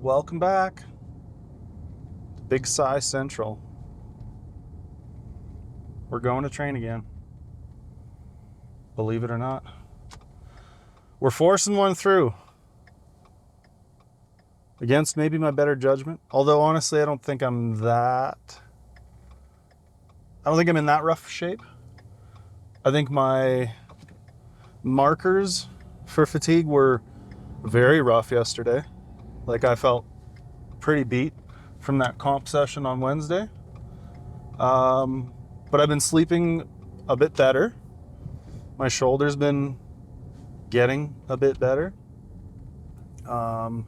welcome back. Big Sci Central. We're going to train again. Believe it or not. We're forcing one through. Against maybe my better judgment. Although honestly, I don't think I'm in that rough shape. I think my markers for fatigue were very rough yesterday. Like I felt pretty beat from that comp session on Wednesday. But I've been sleeping a bit better. My shoulder's been getting a bit better. The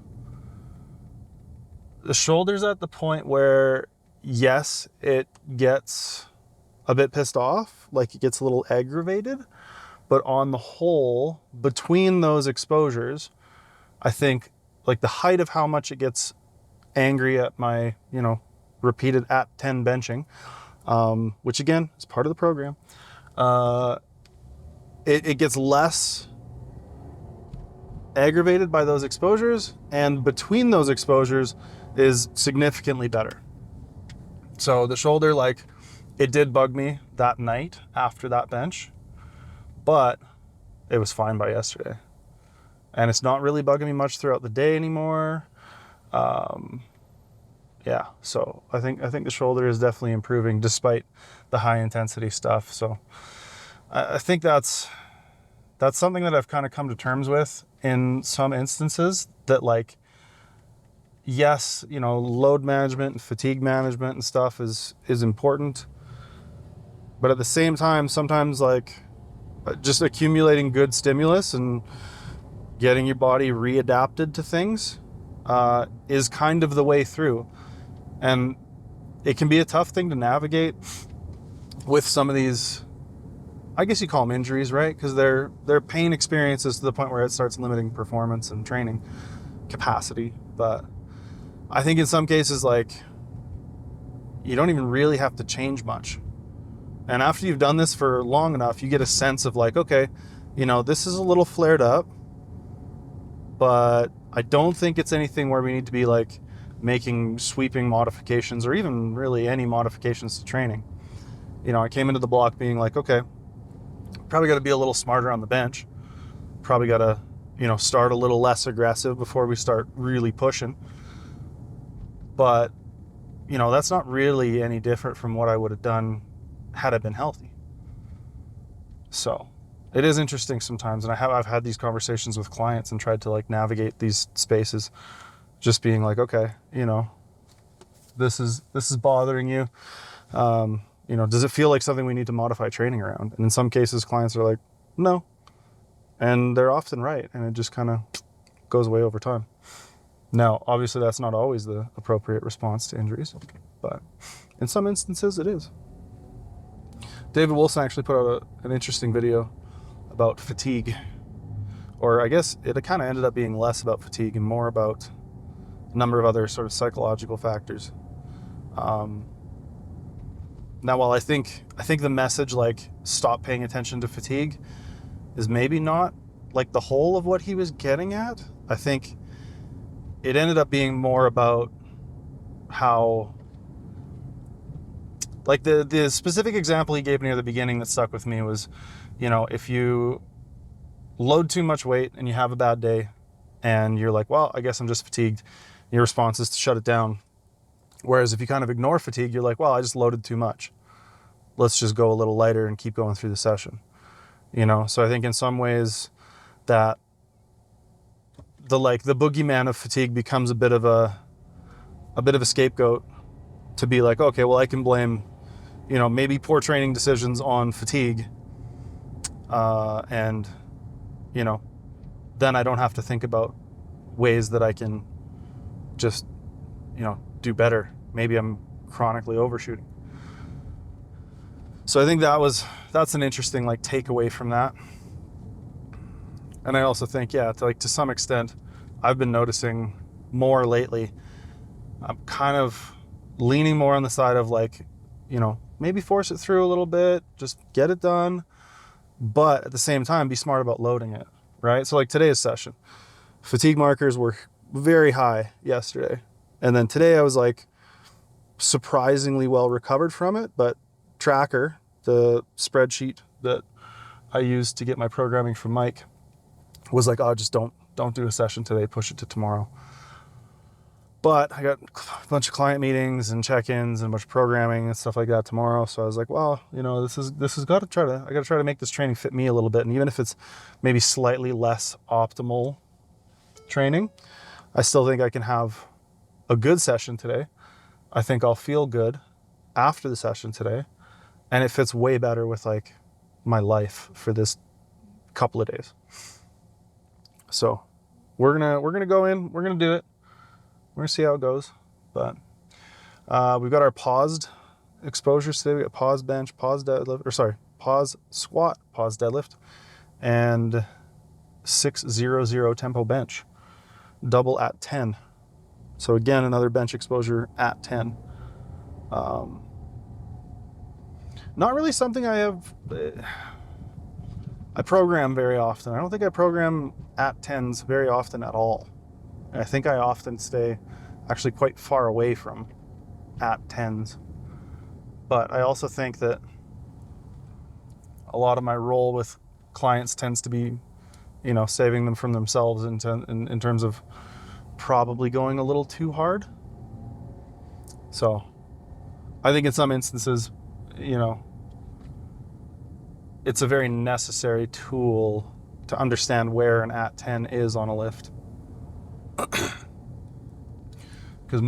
shoulder's at the point where, yes, it gets a bit pissed off, like it gets a little aggravated, but on the whole, between those exposures, I think like the height of how much it gets angry at my, repeated at 10 benching, which again is part of the program, it gets less aggravated by those exposures, and between those exposures is significantly better. So the shoulder, like, it did bug me that night after that bench, but it was fine by yesterday. And it's not really bugging me much throughout the day anymore. Yeah, so I think the shoulder is definitely improving despite the high intensity stuff. So I think that's something that I've kind of come to terms with in some instances, that like, yes, load management and fatigue management and stuff is important. But at the same time, sometimes like just accumulating good stimulus and getting your body readapted to things is kind of the way through. And it can be a tough thing to navigate with some of these, I guess you call them injuries, right? Because they're pain experiences to the point where it starts limiting performance and training capacity. But I think in some cases, like, you don't even really have to change much. And after you've done this for long enough, you get a sense of like, okay, this is a little flared up, but I don't think it's anything where we need to be like making sweeping modifications or even really any modifications to training. I came into the block being like, okay, probably got to be a little smarter on the bench. Probably got to, start a little less aggressive before we start really pushing. But, that's not really any different from what I would have done had I been healthy. So it is interesting sometimes. And I've had these conversations with clients and tried to like navigate these spaces, just being like, okay, this is bothering you. Does it feel like something we need to modify training around? And in some cases, clients are like, no. And they're often right. And it just kind of goes away over time. Now, obviously, that's not always the appropriate response to injuries, but in some instances, it is. David Wilson actually put out an interesting video about fatigue. Or I guess it kind of ended up being less about fatigue and more about a number of other sort of psychological factors. Now, while I think the message, like, stop paying attention to fatigue, is maybe not like the whole of what he was getting at, I think it ended up being more about how, like, the specific example he gave near the beginning that stuck with me was, if you load too much weight and you have a bad day and you're like, well, I guess I'm just fatigued, your response is to shut it down. Whereas if you kind of ignore fatigue, you're like, well, I just loaded too much. Let's just go a little lighter and keep going through the session. So I think in some ways that the boogeyman of fatigue becomes a bit of a scapegoat to be like, okay, well, I can blame, maybe poor training decisions on fatigue. And, then I don't have to think about ways that I can just, do better. Maybe I'm chronically overshooting. So I think that's an interesting like takeaway from that. And I also think, to some extent, I've been noticing more lately, I'm kind of leaning more on the side of like, maybe force it through a little bit, just get it done, but at the same time, be smart about loading it, right? So like today's session, fatigue markers were very high yesterday. And then today I was like surprisingly well recovered from it, but Tracker, the spreadsheet that I used to get my programming from Mike, was like, oh, just don't do a session today, push it to tomorrow. But I got a bunch of client meetings and check-ins and a bunch of programming and stuff like that tomorrow. So I was like, well, you know, I got to try to make this training fit me a little bit. And even if it's maybe slightly less optimal training, I still think I can have a good session today. I think I'll feel good after the session today. And it fits way better with like my life for this couple of days. So we're gonna go in, we're gonna do it. We're gonna see how it goes. But we've got our paused exposures today. We got pause bench, pause deadlift, pause squat, pause deadlift, and 6-0-0 tempo bench, double at 10. So again, another bench exposure at 10. Not really something I program very often. I don't think I program at 10s very often at all. I think I often stay actually quite far away from at 10s. But I also think that a lot of my role with clients tends to be, you know, saving them from themselves in terms of probably going a little too hard. So I think in some instances, you know, it's a very necessary tool to understand where an at 10 is on a lift. Because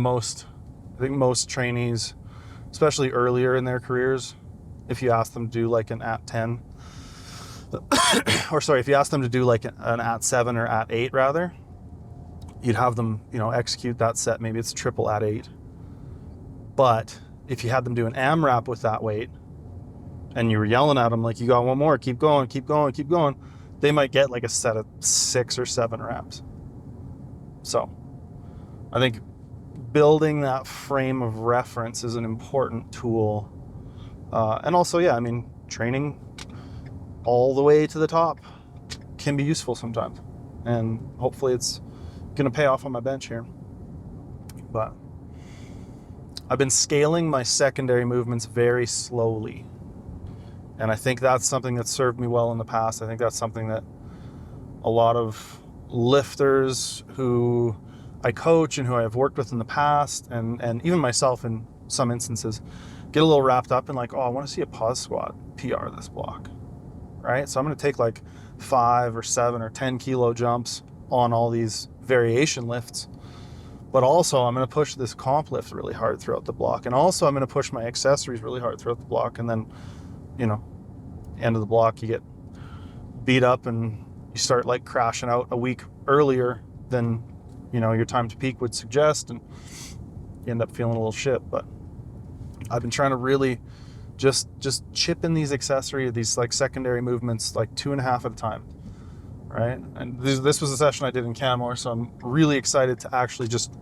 I think most trainees, especially earlier in their careers, if you ask them to do like an at 10, if you ask them to do like an at 7 or at 8 rather, you'd have them, you know, execute that set. Maybe it's triple at 8. But if you had them do an AMRAP with that weight and you were yelling at them like, you got one more, keep going, keep going, keep going, they might get like a set of 6 or 7 reps. So I think building that frame of reference is an important tool. And also, yeah, I mean, training all the way to the top can be useful sometimes. And hopefully it's going to pay off on my bench here. But I've been scaling my secondary movements very slowly. And I think that's something that served me well in the past. I think that's something that a lot of lifters who I coach and who I have worked with in the past, and even myself in some instances, get a little wrapped up in like, oh, I want to see a pause squat PR this block, right? So I'm going to take like 5 or 7 or 10 kilo jumps on all these variation lifts, but also I'm going to push this comp lift really hard throughout the block. And also I'm going to push my accessories really hard throughout the block. And then, you know, end of the block, you get beat up and you start like crashing out a week earlier than, you know, your time to peak would suggest, and you end up feeling a little shit. But I've been trying to really just chip in these like secondary movements, like 2.5 at a time, right? And this was a session I did in Canmore, so I'm really excited to actually just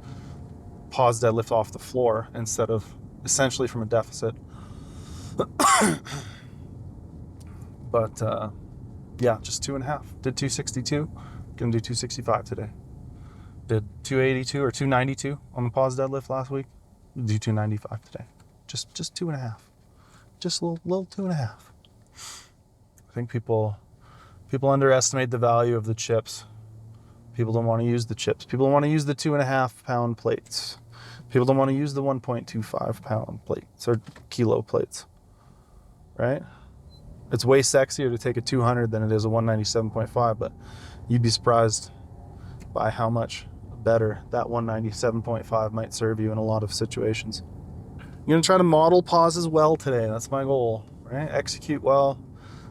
pause deadlift off the floor instead of essentially from a deficit. But yeah, just 2.5. Did 262. Gonna do 265 today. Did 282 or 292 on the pause deadlift last week. Do 295 today. Just 2.5. Just a little 2.5. I think people underestimate the value of the chips. People don't want to use the chips. People don't want to use the 2.5 pound plates. People don't want to use the 1.25 pound plates or kilo plates, right? It's way sexier to take a 200 than it is a 197.5, but you'd be surprised by how much better that 197.5 might serve you in a lot of situations. I'm going to try to model pauses well today. That's my goal, right? Execute well.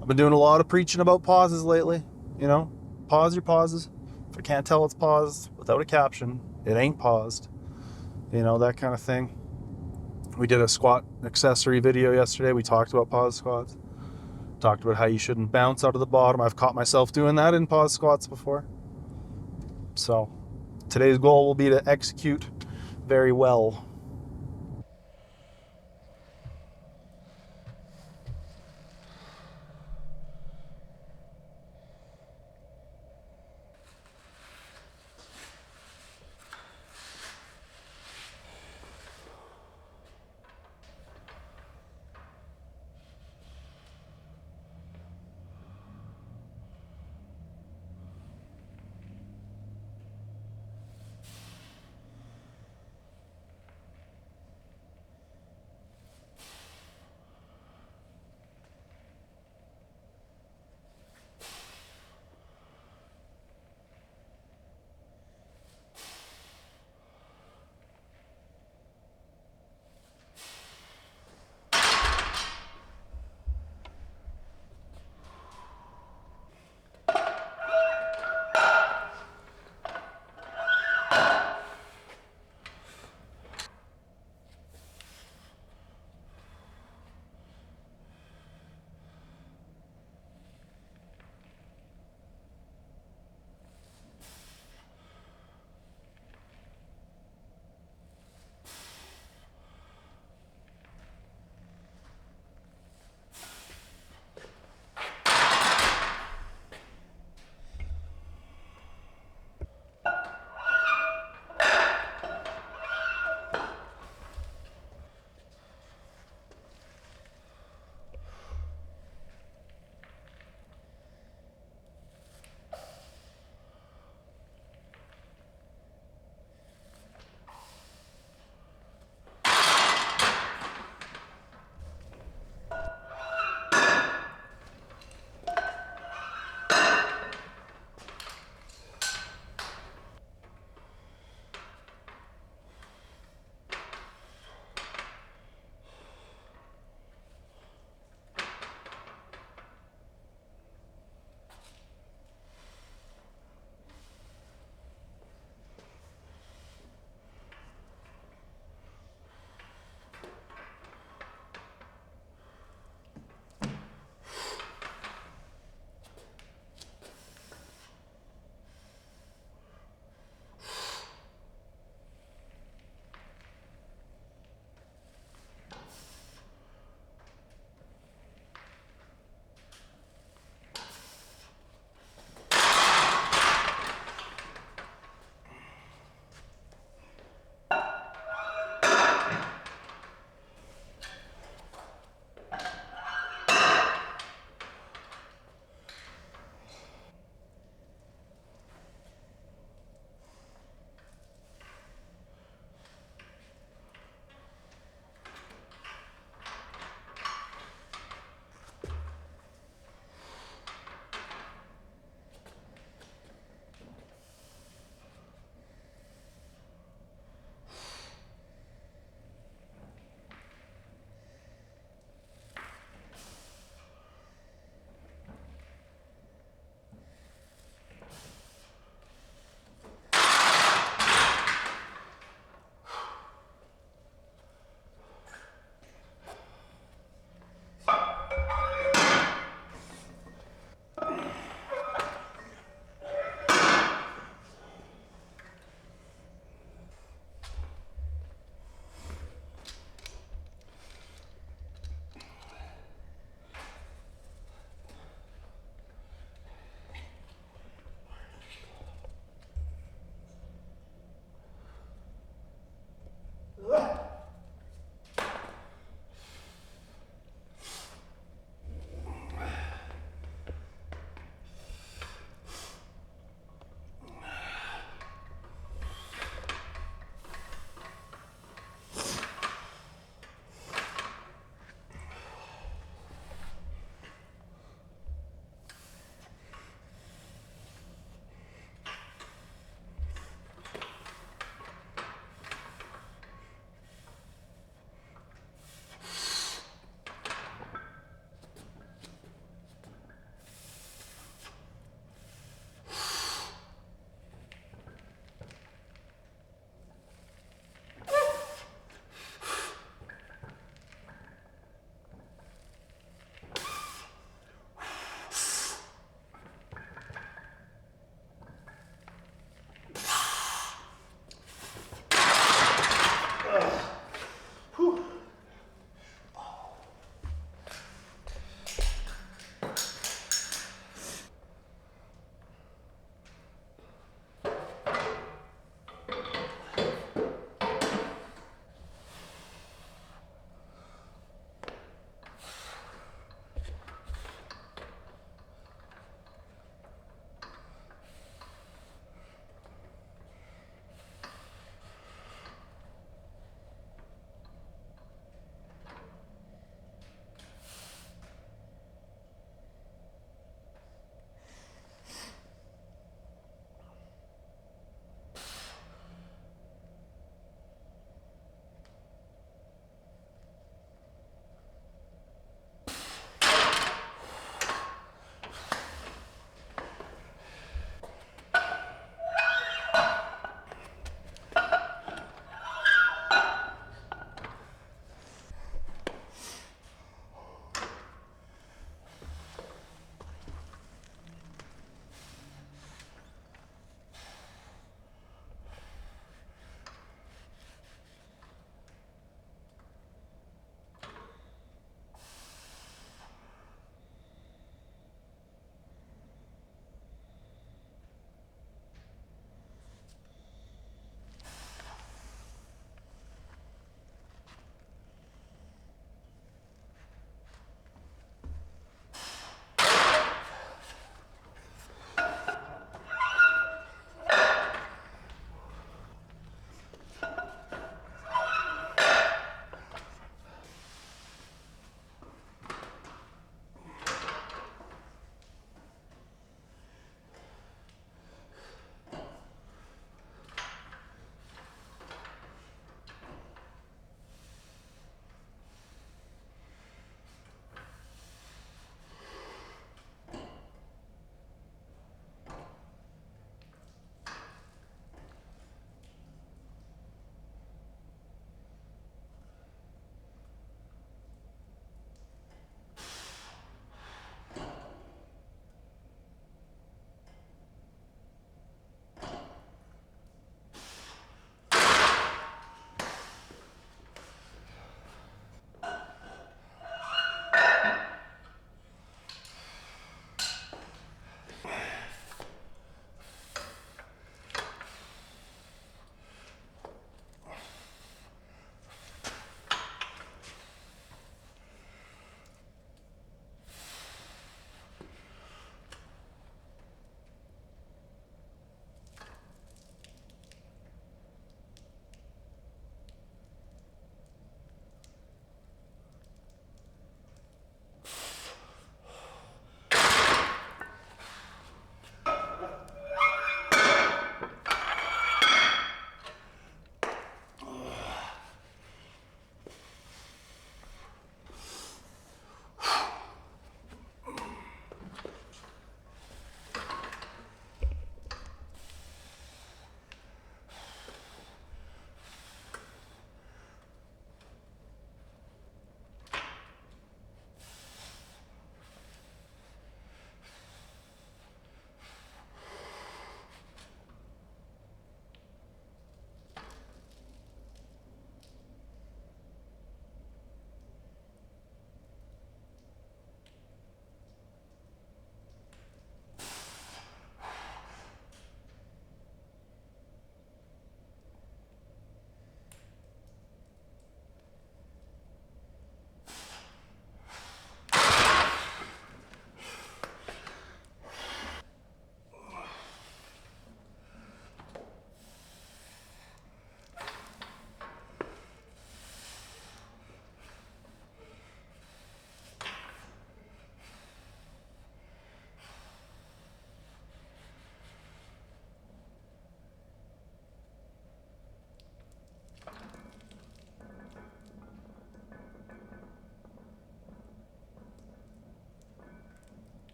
I've been doing a lot of preaching about pauses lately. You know, pause your pauses. If I can't tell it's paused without a caption, it ain't paused. You know, that kind of thing. We did a squat accessory video yesterday. We talked about pause squats. Talked about how you shouldn't bounce out of the bottom. I've caught myself doing that in pause squats before. So today's goal will be to execute very well.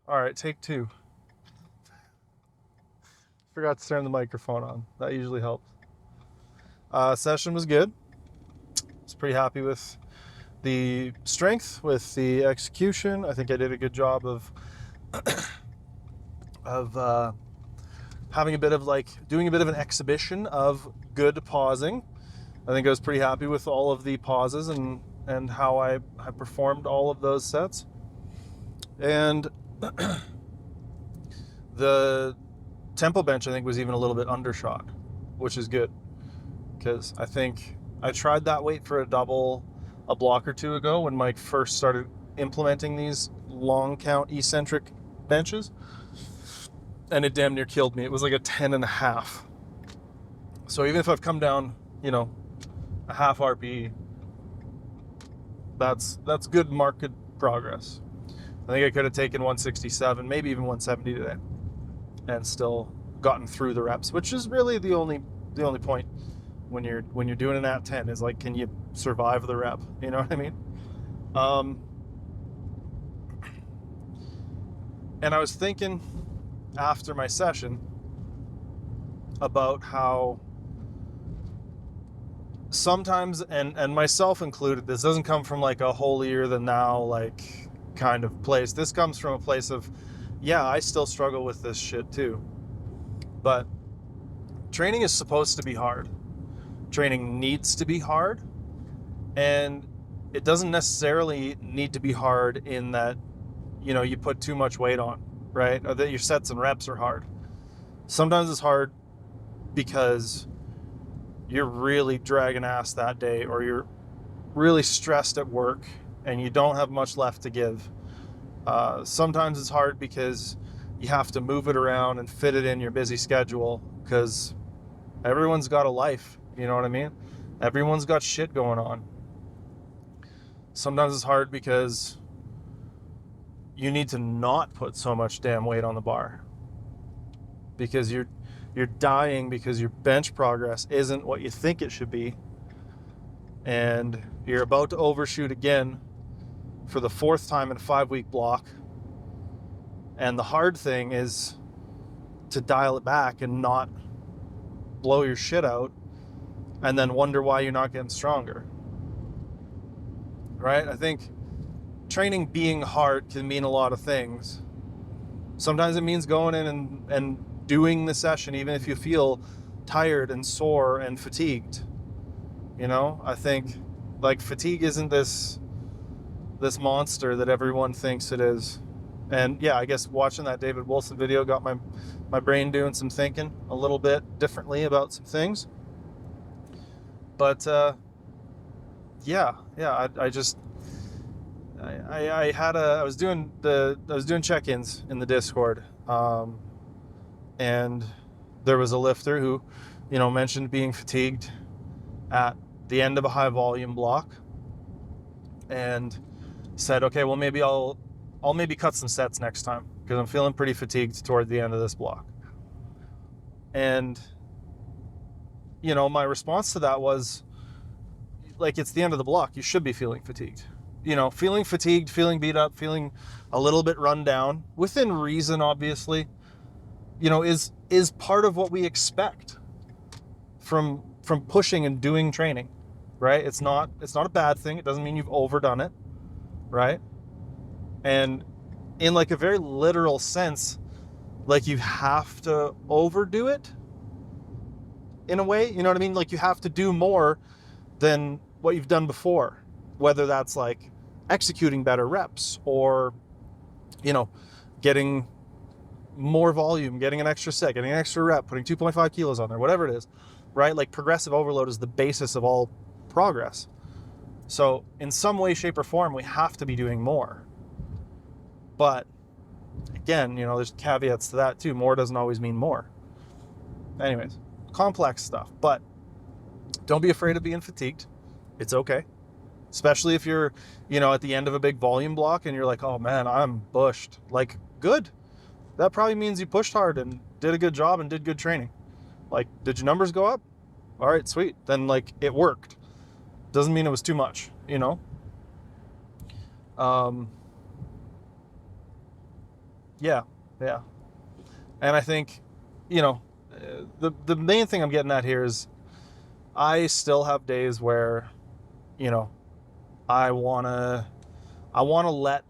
All right, take two. Forgot to turn the microphone on. That usually helps. Session was good. I was pretty happy with the strength, with the execution. I think I did a good job of having a bit of doing a bit of an exhibition of good pausing. I think I was pretty happy with all of the pauses and how I performed all of those sets. And the tempo bench, I think, was even a little bit undershot, which is good, because I think I tried that weight for a double a block or two ago when Mike first started implementing these long count eccentric benches, and it damn near killed me. It was like a 10.5. So even if I've come down, a half RPE, that's good market progress. I think I could have taken 167, maybe even 170 today, and still gotten through the reps, which is really the only point when you're doing an at 10 is can you survive the rep? You know what I mean? And I was thinking after my session about how sometimes, and myself included, this doesn't come from a holier than thou kind of place. This comes from a place of, yeah, I still struggle with this shit too. But training is supposed to be hard. Training needs to be hard. And it doesn't necessarily need to be hard in that, you put too much weight on, right? Or that your sets and reps are hard. Sometimes it's hard because you're really dragging ass that day, or you're really stressed at work and you don't have much left to give. Sometimes it's hard because you have to move it around and fit it in your busy schedule, because everyone's got a life, you know what I mean? Everyone's got shit going on. Sometimes it's hard because you need to not put so much damn weight on the bar, because you're dying because your bench progress isn't what you think it should be, and you're about to overshoot again for the 4th time in a 5-week block. And the hard thing is to dial it back and not blow your shit out and then wonder why you're not getting stronger, right? I think training being hard can mean a lot of things. Sometimes it means going in and doing the session even if you feel tired and sore and fatigued. I think fatigue isn't this monster that everyone thinks it is. And yeah, I guess watching that David Wilson video got my brain doing some thinking a little bit differently about some things. But I was doing check-ins in the Discord, and there was a lifter who, mentioned being fatigued at the end of a high volume block, and said, okay, well, maybe I'll maybe cut some sets next time because I'm feeling pretty fatigued toward the end of this block. And my response to that was, it's the end of the block, you should be feeling fatigued. Feeling fatigued, feeling beat up, feeling a little bit run down, within reason, obviously, is part of what we expect from pushing and doing training, right? It's not a bad thing. It doesn't mean you've overdone it, right? And in a very literal sense, you have to overdo it in a way, you know what I mean? You have to do more than what you've done before, whether that's executing better reps or, getting more volume, getting an extra set, getting an extra rep, putting 2.5 kilos on there, whatever it is, right? Progressive overload is the basis of all progress. So in some way, shape, or form, we have to be doing more. But again, there's caveats to that too. More doesn't always mean more. Anyways, complex stuff. But don't be afraid of being fatigued. It's okay. Especially if you're, at the end of a big volume block and you're like, oh man, I'm bushed. Good. That probably means you pushed hard and did a good job and did good training. Did your numbers go up? All right, sweet. Then it worked. Doesn't mean it was too much, Yeah. Yeah. And I think, you know, the main thing I'm getting at here is I still have days where, you know, I wanna let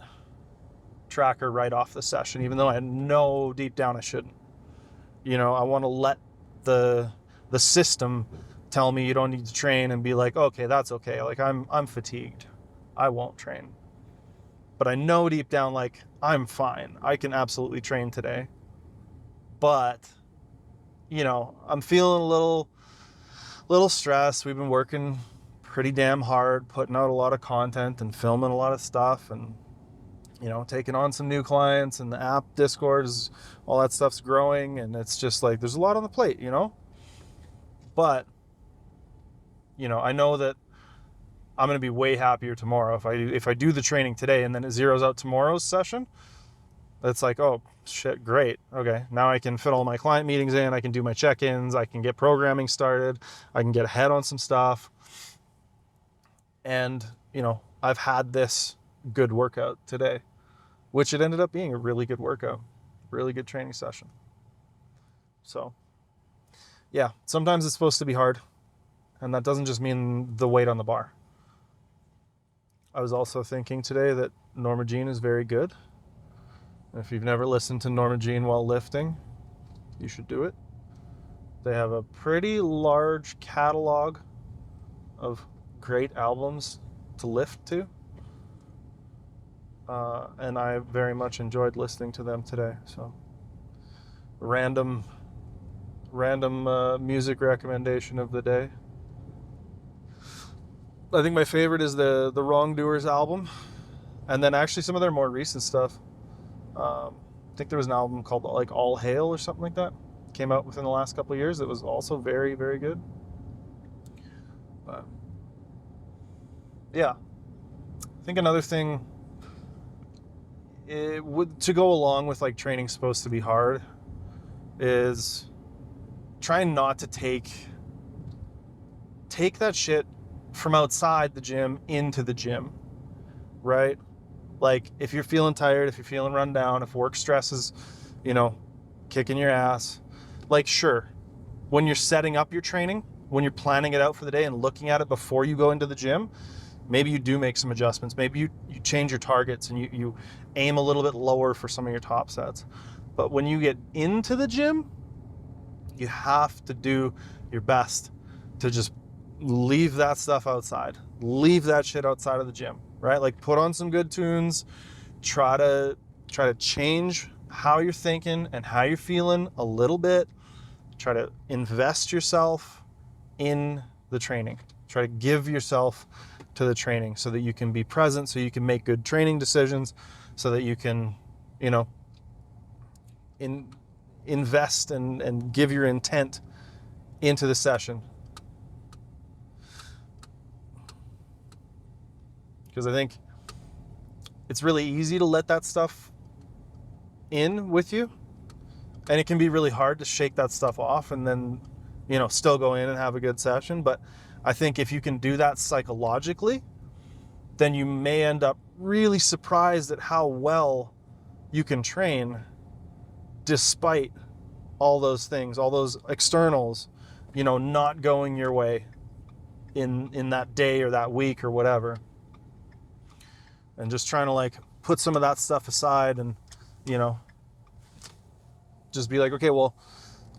tracker right off the session, even though I know deep down I shouldn't. You know, I want to let the system tell me you don't need to train and be like, okay, that's okay. Like I'm fatigued. I won't train. But I know deep down, like, I'm fine. I can absolutely train today. But, you know, I'm feeling a little stressed. We've been working pretty damn hard, putting out a lot of content and filming a lot of stuff, and, you know, taking on some new clients, and the app Discord is, all that stuff's growing, and it's just like there's a lot on the plate, you know? But, you know, I know that I'm going to be way happier tomorrow if I do the training today and then it zeroes out tomorrow's session. It's like, oh shit, great. Okay, now I can fit all my client meetings in, I can do my check-ins, I can get programming started, I can get ahead on some stuff. And, you know, I've had this good workout today, which it ended up being a really good workout, really good training session. So, yeah, sometimes it's supposed to be hard, and that doesn't just mean the weight on the bar. I was also thinking today that Norma Jean is very good. If you've never listened to Norma Jean while lifting, you should do it. They have a pretty large catalog of great albums to lift to. And I very much enjoyed listening to them today. So, random music recommendation of the day. I think my favorite is the Wrongdoers album, and then actually some of their more recent stuff. I think there was an album called like All Hail or something like that. Came out within the last couple of years. It was also very, very good. But yeah, I think another thing to go along with like training supposed to be hard is trying not to take that shit from outside the gym into the gym, right? Like if you're feeling tired, if you're feeling run down, if work stress is, you know, kicking your ass, like sure, when you're setting up your training, when you're planning it out for the day and looking at it before you go into the gym, maybe you do make some adjustments. Maybe you change your targets and you aim a little bit lower for some of your top sets. But when you get into the gym, you have to do your best to just leave that stuff outside. Leave that shit outside of the gym, right? Like put on some good tunes, try to change how you're thinking and how you're feeling a little bit. Try to invest yourself in the training. Try to give yourself to the training so that you can be present, so you can make good training decisions, so that you can, you know, invest and give your intent into the session. Because I think it's really easy to let that stuff in with you, and it can be really hard to shake that stuff off and then, you know, still go in and have a good session. But I think if you can do that psychologically, then you may end up really surprised at how well you can train despite all those things, all those externals, you know, not going your way in that day or that week or whatever. And just trying to like put some of that stuff aside and, you know, just be like, okay, well,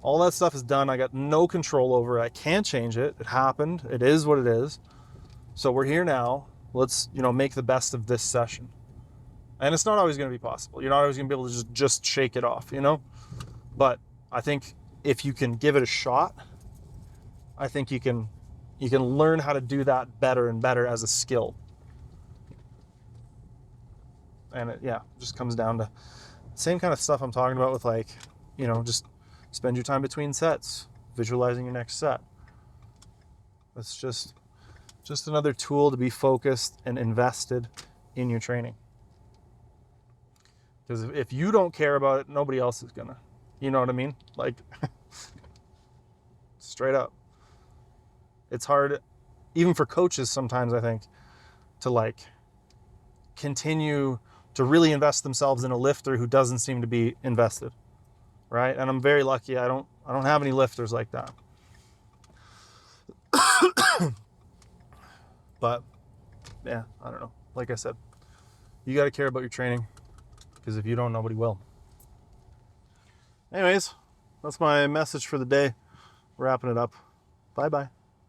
all that stuff is done. I got no control over it. I can't change it. It happened. It is what it is. So we're here now. Let's, you know, make the best of this session. And it's not always going to be possible. You're not always going to be able to just shake it off, you know? But I think if you can give it a shot, I think you can learn how to do that better and better as a skill. And it just comes down to the same kind of stuff I'm talking about with, like, you know, just spend your time between sets, visualizing your next set. It's just another tool to be focused and invested in your training. Because if you don't care about it, nobody else is gonna. You know what I mean? Like, straight up. It's hard, even for coaches sometimes, I think, to like continue to really invest themselves in a lifter who doesn't seem to be invested, right? And I'm very lucky. I don't have any lifters like that. But yeah, I don't know. Like I said, you got to care about your training, because if you don't, nobody will. Anyways, that's my message for the day. Wrapping it up. Bye-bye.